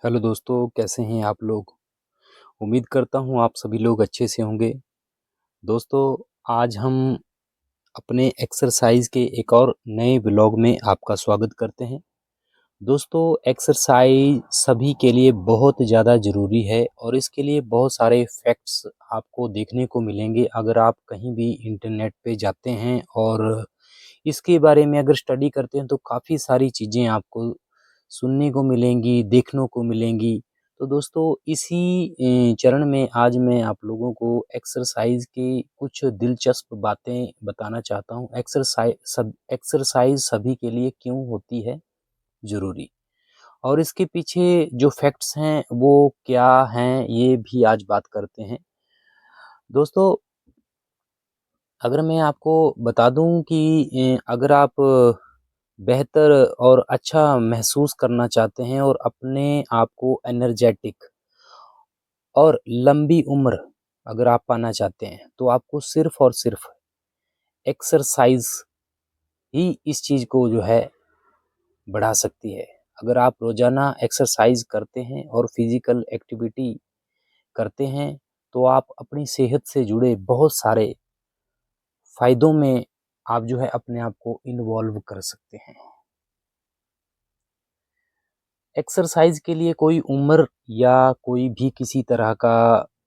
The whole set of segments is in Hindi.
हेलो दोस्तों, कैसे हैं आप लोग? उम्मीद करता हूँ आप सभी लोग अच्छे से होंगे। दोस्तों, आज हम अपने एक्सरसाइज़ के एक और नए व्लॉग में आपका स्वागत करते हैं। दोस्तों, एक्सरसाइज़ सभी के लिए बहुत ज़्यादा ज़रूरी है और इसके लिए बहुत सारे फैक्ट्स आपको देखने को मिलेंगे अगर आप कहीं भी इंटरनेट पे जाते हैं और इसके बारे में अगर स्टडी करते हैं तो काफ़ी सारी चीज़ें आपको सुनने को मिलेंगी, देखने को मिलेंगी। तो दोस्तों इसी चरण में आज मैं आप लोगों को एक्सरसाइज़ की कुछ दिलचस्प बातें बताना चाहता हूँ। एक्सरसाइज़ सभी के लिए क्यों होती है ज़रूरी और इसके पीछे जो फैक्ट्स हैं वो क्या हैं, ये भी आज बात करते हैं। दोस्तों, अगर मैं आपको बता दूँ कि अगर आप बेहतर और अच्छा महसूस करना चाहते हैं और अपने आप को एनर्जेटिक और लंबी उम्र अगर आप पाना चाहते हैं, तो आपको सिर्फ़ और सिर्फ़ एक्सरसाइज़ ही इस चीज़ को जो है बढ़ा सकती है। अगर आप रोज़ाना एक्सरसाइज़ करते हैं और फ़िज़िकल एक्टिविटी करते हैं, तो आप अपनी सेहत से जुड़े बहुत सारे फ़ायदों में आप जो है अपने आप को इन्वॉल्व कर सकते हैं। एक्सरसाइज़ के लिए कोई उम्र या कोई भी किसी तरह का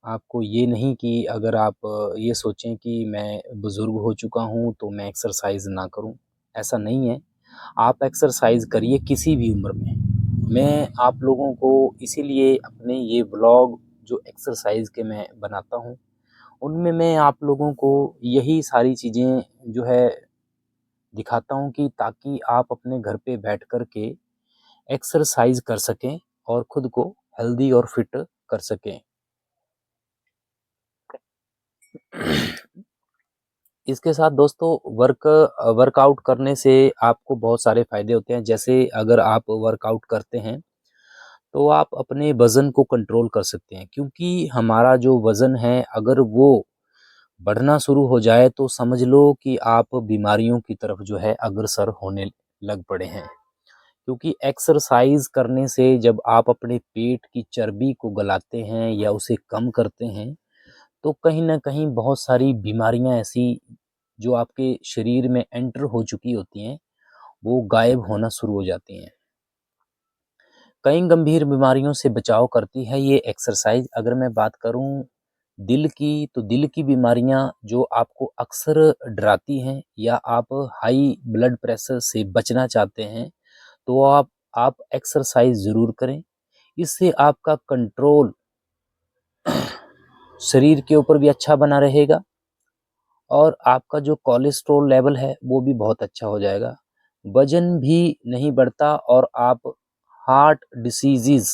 आपको ये नहीं कि अगर आप ये सोचें कि मैं बुज़ुर्ग हो चुका हूँ तो मैं एक्सरसाइज़ ना करूँ, ऐसा नहीं है। आप एक्सरसाइज़ करिए किसी भी उम्र में। मैं आप लोगों को इसीलिए अपने ये व्लॉग जो एक्सरसाइज़ के मैं बनाता हूँ, उनमें मैं आप लोगों को यही सारी चीज़ें जो है दिखाता हूँ कि ताकि आप अपने घर पे बैठ कर के एक्सरसाइज कर सकें और खुद को हेल्दी और फिट कर सकें। इसके साथ दोस्तों वर्कआउट करने से आपको बहुत सारे फ़ायदे होते हैं। जैसे अगर आप वर्कआउट करते हैं, तो आप अपने वज़न को कंट्रोल कर सकते हैं क्योंकि हमारा जो वज़न है अगर वो बढ़ना शुरू हो जाए तो समझ लो कि आप बीमारियों की तरफ जो है अग्रसर होने लग पड़े हैं। क्योंकि एक्सरसाइज करने से जब आप अपने पेट की चर्बी को गलाते हैं या उसे कम करते हैं, तो कहीं न कहीं बहुत सारी बीमारियाँ ऐसी जो आपके शरीर में एंटर हो चुकी होती हैं, वो गायब होना शुरू हो जाती हैं। कई गंभीर बीमारियों से बचाव करती है ये एक्सरसाइज। अगर मैं बात करूँ दिल की, तो दिल की बीमारियाँ जो आपको अक्सर डराती हैं या आप हाई ब्लड प्रेशर से बचना चाहते हैं, तो आप एक्सरसाइज ज़रूर करें। इससे आपका कंट्रोल शरीर के ऊपर भी अच्छा बना रहेगा और आपका जो कोलेस्ट्रॉल लेवल है वो भी बहुत अच्छा हो जाएगा। वज़न भी नहीं बढ़ता और आप heart diseases,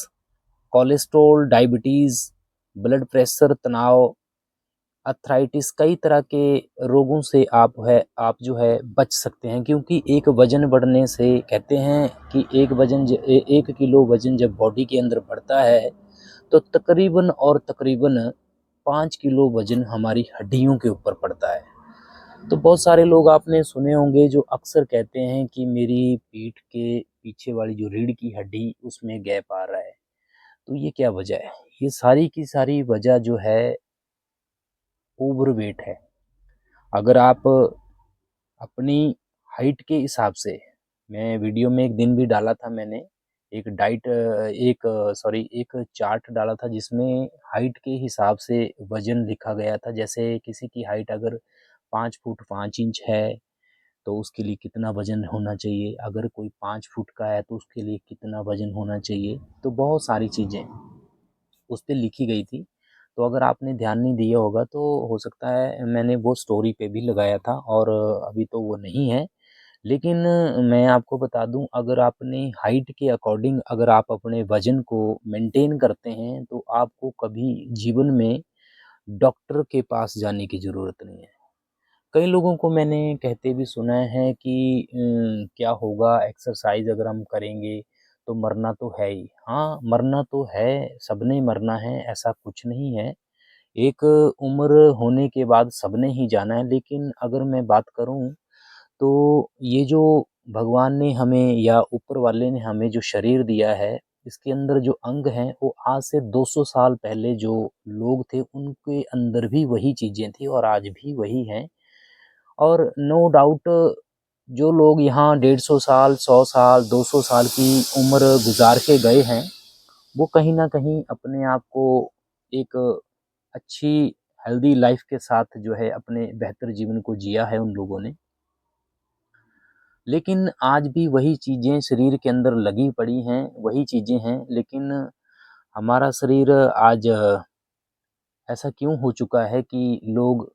cholesterol, diabetes, blood pressure, तनाव, आर्थराइटिस कई तरह के रोगों से आप जो है बच सकते हैं क्योंकि एक वज़न बढ़ने से कहते हैं कि 1 किलो वज़न जब बॉडी के अंदर बढ़ता है, तो तकरीबन 5 किलो वज़न हमारी हड्डियों के ऊपर पड़ता है। तो बहुत सारे लोग आपने सुने होंगे जो अक्सर कहते हैं कि मेरी पीठ के पीछे वाली जो रीढ़ की हड्डी उसमें गैप आ रहा है। तो ये क्या वजह है? ये सारी की सारी वजह जो है ओवरवेट है। अगर आप अपनी हाइट के हिसाब से, मैं वीडियो में एक दिन भी डाला था मैंने, एक चार्ट डाला था जिसमें हाइट के हिसाब से वज़न लिखा गया था। जैसे किसी की हाइट अगर 5 फुट 5 इंच है, तो उसके लिए कितना वज़न होना चाहिए, अगर कोई 5 फुट का है तो उसके लिए कितना वज़न होना चाहिए। तो बहुत सारी चीज़ें उस पे लिखी गई थी। तो अगर आपने ध्यान नहीं दिया होगा तो हो सकता है मैंने वो स्टोरी पे भी लगाया था और अभी तो वो नहीं है। लेकिन मैं आपको बता दूँ, अगर अपनी हाइट के अकॉर्डिंग अगर आप अपने वज़न को मेंटेन करते हैं तो आपको कभी जीवन में डॉक्टर के पास जाने की ज़रूरत नहीं है। कई लोगों को मैंने कहते भी सुना है कि क्या होगा एक्सरसाइज़ अगर हम करेंगे तो मरना तो है ही। हाँ, मरना तो है, सबने मरना है, ऐसा कुछ नहीं है। एक उम्र होने के बाद सबने ही जाना है, लेकिन अगर मैं बात करूँ तो ये जो भगवान ने हमें या ऊपर वाले ने हमें जो शरीर दिया है, इसके अंदर जो अंग हैं वो आज से 200 साल पहले जो लोग थे उनके अंदर भी वही चीज़ें थी और आज भी वही हैं। और नो डाउट जो लोग यहाँ 150 साल, 100 साल, 200 साल की उम्र गुजार के गए हैं, वो कहीं न कहीं अपने आप को एक अच्छी हेल्दी लाइफ के साथ जो है अपने बेहतर जीवन को जिया है उन लोगों ने। लेकिन आज भी वही चीज़ें शरीर के अंदर लगी पड़ी हैं, वही चीज़ें हैं, लेकिन हमारा शरीर आज ऐसा क्यों हो चुका है कि लोग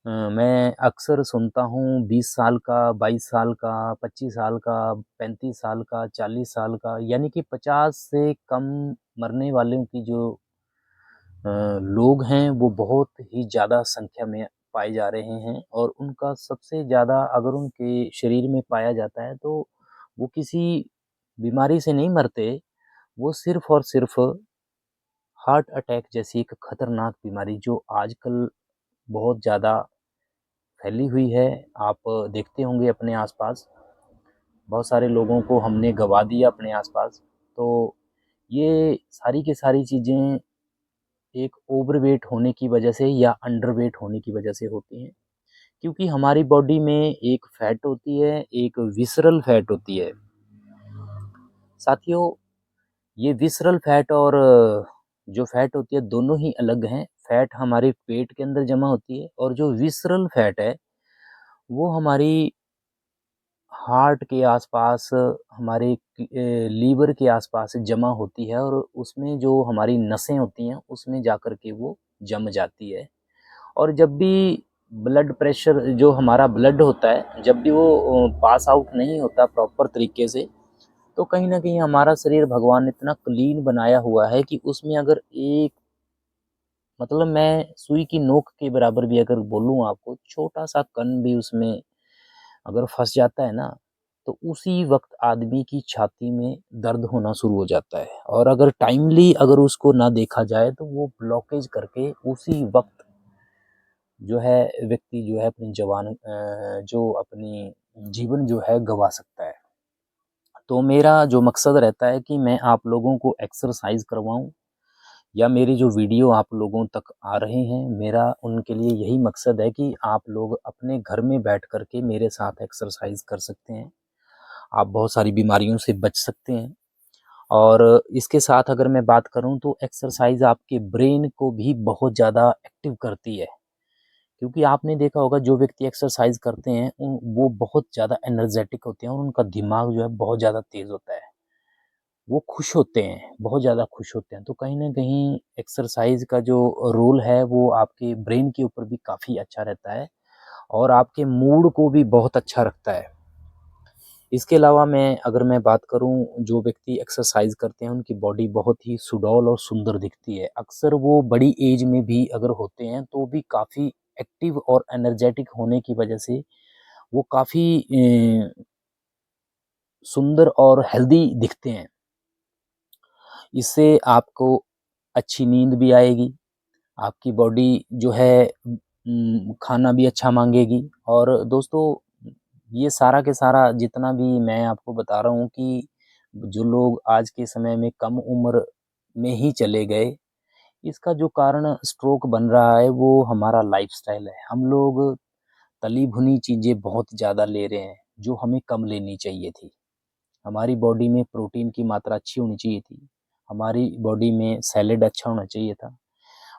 मैं अक्सर सुनता हूँ 20 साल का, 22 साल का, 25 साल का, 35 साल का, 40 साल का, यानी कि 50 से कम मरने वालों की जो लोग हैं वो बहुत ही ज़्यादा संख्या में पाए जा रहे हैं और उनका सबसे ज़्यादा अगर उनके शरीर में पाया जाता है तो वो किसी बीमारी से नहीं मरते, वो सिर्फ़ और सिर्फ़ हार्ट अटैक जैसी एक खतरनाक बीमारी जो आजकल बहुत ज़्यादा फैली हुई है। आप देखते होंगे अपने आस-पास, बहुत सारे लोगों को हमने गँवा दिया अपने आस-पास। तो ये सारी की सारी चीज़ें एक ओवरवेट होने की वजह से या अंडरवेट होने की वजह से होती हैं। क्योंकि हमारी बॉडी में एक फैट होती है, एक विसरल फैट होती है। साथियों, ये विसरल फैट और जो फैट होती है दोनों ही अलग हैं। फैट हमारे पेट के अंदर जमा होती है और जो विसरल फैट है, वो हमारी हार्ट के आसपास, हमारे लीवर के आसपास जमा होती है और उसमें जो हमारी नसें होती हैं, उसमें जाकर के वो जम जाती है। और जब भी ब्लड प्रेशर जो हमारा ब्लड होता है, जब भी वो पास आउट नहीं होता प्रॉपर तरीके से, तो कहीं न कहीं हमारा शरीर भगवान ने इतना क्लीन बनाया हुआ है कि उसमें अगर एक मतलब मैं सुई की नोक के बराबर भी अगर बोलूँ आपको, छोटा-सा कण भी उसमें अगर फँस जाता है ना, तो उसी वक़्त आदमी की छाती में दर्द होना शुरू हो जाता है और अगर टाइमली अगर उसको ना देखा जाए, तो वो ब्लॉकेज करके उसी वक़्त जो है व्यक्ति जो है अपनी जो अपनी जीवन जो है गँवा सकता है। तो मेरा जो मकसद रहता है कि मैं आप लोगों को एक्सरसाइज़ करवाऊँ या मेरी जो वीडियो आप लोगों तक आ रहे हैं, मेरा उनके लिए यही मकसद है कि आप लोग अपने घर में बैठ कर के मेरे साथ एक्सरसाइज़ कर सकते हैं। आप बहुत सारी बीमारियों से बच सकते हैं और इसके साथ अगर मैं बात करूँ तो एक्सरसाइज़ आपके ब्रेन को भी बहुत ज़्यादा एक्टिव करती है। क्योंकि आपने देखा होगा जो व्यक्ति एक्सरसाइज़ करते हैं वो बहुत ज़्यादा एनर्जेटिक होते हैं और उनका दिमाग जो है बहुत ज़्यादा तेज़ होता है। वो खुश होते हैं, बहुत ज़्यादा खुश होते हैं। तो कहीं न कहीं एक्सरसाइज़ का जो रोल है वो आपके ब्रेन के ऊपर भी काफ़ी अच्छा रहता है और आपके मूड को भी बहुत अच्छा रखता है। इसके अलावा अगर मैं बात करूँ जो व्यक्ति एक्सरसाइज़ करते हैं उनकी बॉडी बहुत ही सुडौल और सुंदर दिखती है। अक्सर वो बड़ी एज में भी अगर होते हैं तो भी काफ़ी एक्टिव और एनर्जेटिक होने की वजह से वो काफ़ी सुंदर और हेल्दी दिखते हैं। इससे आपको अच्छी नींद भी आएगी, आपकी बॉडी जो है खाना भी अच्छा माँगेगी और दोस्तों ये सारा के सारा जितना भी मैं आपको बता रहा हूँ कि जो लोग आज के समय में कम उम्र में ही चले गए, इसका जो कारण स्ट्रोक बन रहा है वो हमारा लाइफ़स्टाइल है। हम लोग तली-भुनी चीज़ें बहुत ज़्यादा ले रहे हैं, जो हमें कम लेनी चाहिए थी। हमारी बॉडी में प्रोटीन की मात्रा अच्छी होनी चाहिए थी। हमारी बॉडी में सैलेड अच्छा होना चाहिए था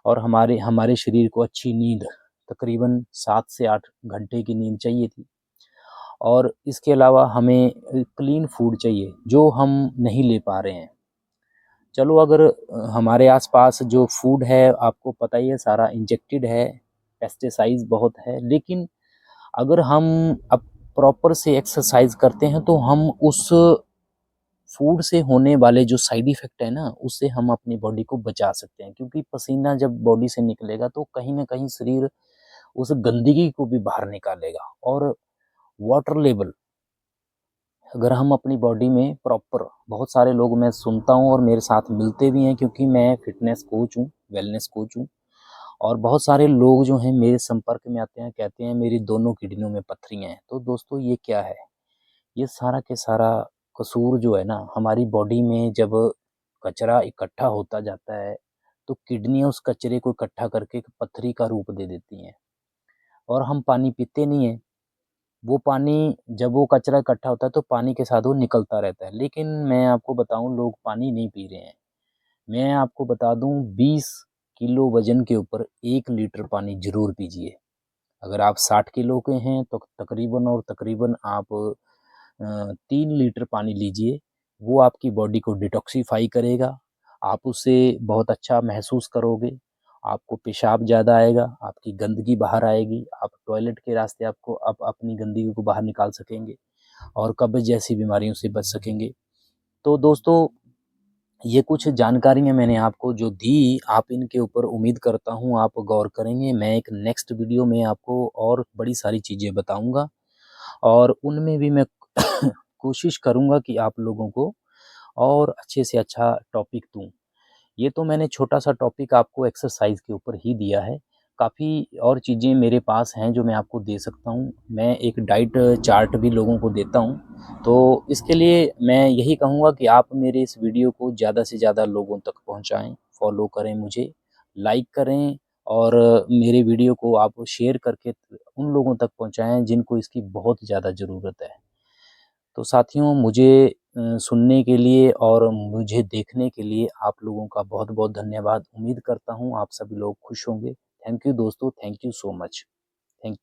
और हमारे हमारे शरीर को अच्छी नींद तकरीबन 7 से 8 घंटे की नींद चाहिए थी और इसके अलावा हमें क्लीन फूड चाहिए, जो हम नहीं ले पा रहे हैं। चलो अगर हमारे आस-पास जो फूड है आपको पता ही है सारा इंजेक्टेड है, पेस्टिसाइड्स बहुत है, लेकिन अगर हम अब प्रॉपर से एक्सरसाइज़ करते हैं तो हम उस फूड से होने वाले जो साइड इफ़ेक्ट है ना, उससे हम अपनी बॉडी को बचा सकते हैं क्योंकि पसीना जब बॉडी से निकलेगा तो कहीं न कहीं शरीर उस गंदगी को भी बाहर निकालेगा और वाटर लेवल अगर हम अपनी बॉडी में प्रॉपर बहुत सारे लोग मैं सुनता हूँ और मेरे साथ मिलते भी हैं क्योंकि मैं फ़िटनेस कोच हूँ, वेलनेस कोच हूँ और बहुत सारे लोग जो हैं मेरे संपर्क में आते हैं, कहते हैं मेरी दोनों किडनियों में पत्थरियाँ हैं। तो दोस्तों ये क्या है? ये सारा के सारा कसूर जो है ना हमारी बॉडी में जब कचरा इकट्ठा होता जाता है तो किडनियाँ उस कचरे को इकट्ठा करके एक पत्थरी का रूप दे देती हैं और हम पानी पीते नहीं हैं। वो पानी जब वो कचरा इकट्ठा होता है तो पानी के साथ वो निकलता रहता है। लेकिन मैं आपको बताऊँ लोग पानी नहीं पी रहे हैं। मैं आपको बता दूँ 20 किलो वज़न के ऊपर 1 लीटर पानी ज़रूर पीजिए। अगर आप 60 किलो के हैं तो तकरीबन और तकरीबन आप 3 लीटर पानी लीजिए। वो आपकी बॉडी को डिटॉक्सिफ़ाई करेगा। आप उससे बहुत अच्छा महसूस करोगे। आपको पेशाब ज़्यादा आएगा, आपकी गंदगी बाहर आएगी, आप टॉयलेट के रास्ते आपको आप अपनी गंदगी को बाहर निकाल सकेंगे और कब्ज़ जैसी बीमारियों से बच सकेंगे। तो दोस्तों, ये कुछ जानकारियाँ मैंने आपको जो दी, आप इनके ऊपर उम्मीद करता हूँ आप गौर करेंगे। मैं एक नेक्स्ट वीडियो में आपको और बड़ी सारी चीज़ें बताऊँगा और उनमें भी मैं कोशिश करूँगा कि आप लोगों को और अच्छे से अच्छा टॉपिक दूँ। ये तो मैंने छोटा-सा टॉपिक आपको एक्सरसाइज़ के ऊपर ही दिया है। काफ़ी और चीज़ें मेरे पास हैं जो मैं आपको दे सकता हूँ। मैं एक डाइट चार्ट भी लोगों को देता हूँ। तो इसके लिए मैं यही कहूँगा कि आप मेरे इस वीडियो को ज़्यादा से ज़्यादा लोगों तक पहुँचाएँ, फ़ॉलो करें मुझे, लाइक करें और मेरे वीडियो को आप शेयर करके उन लोगों तक पहुँचाएँ जिनको इसकी बहुत ज़्यादा ज़रूरत है। तो साथियों, मुझे सुनने के लिए और मुझे देखने के लिए आप लोगों का बहुत-बहुत धन्यवाद। उम्मीद करता हूँ आप सभी लोग खुश होंगे। थैंक यू दोस्तों, thank you so much. Thank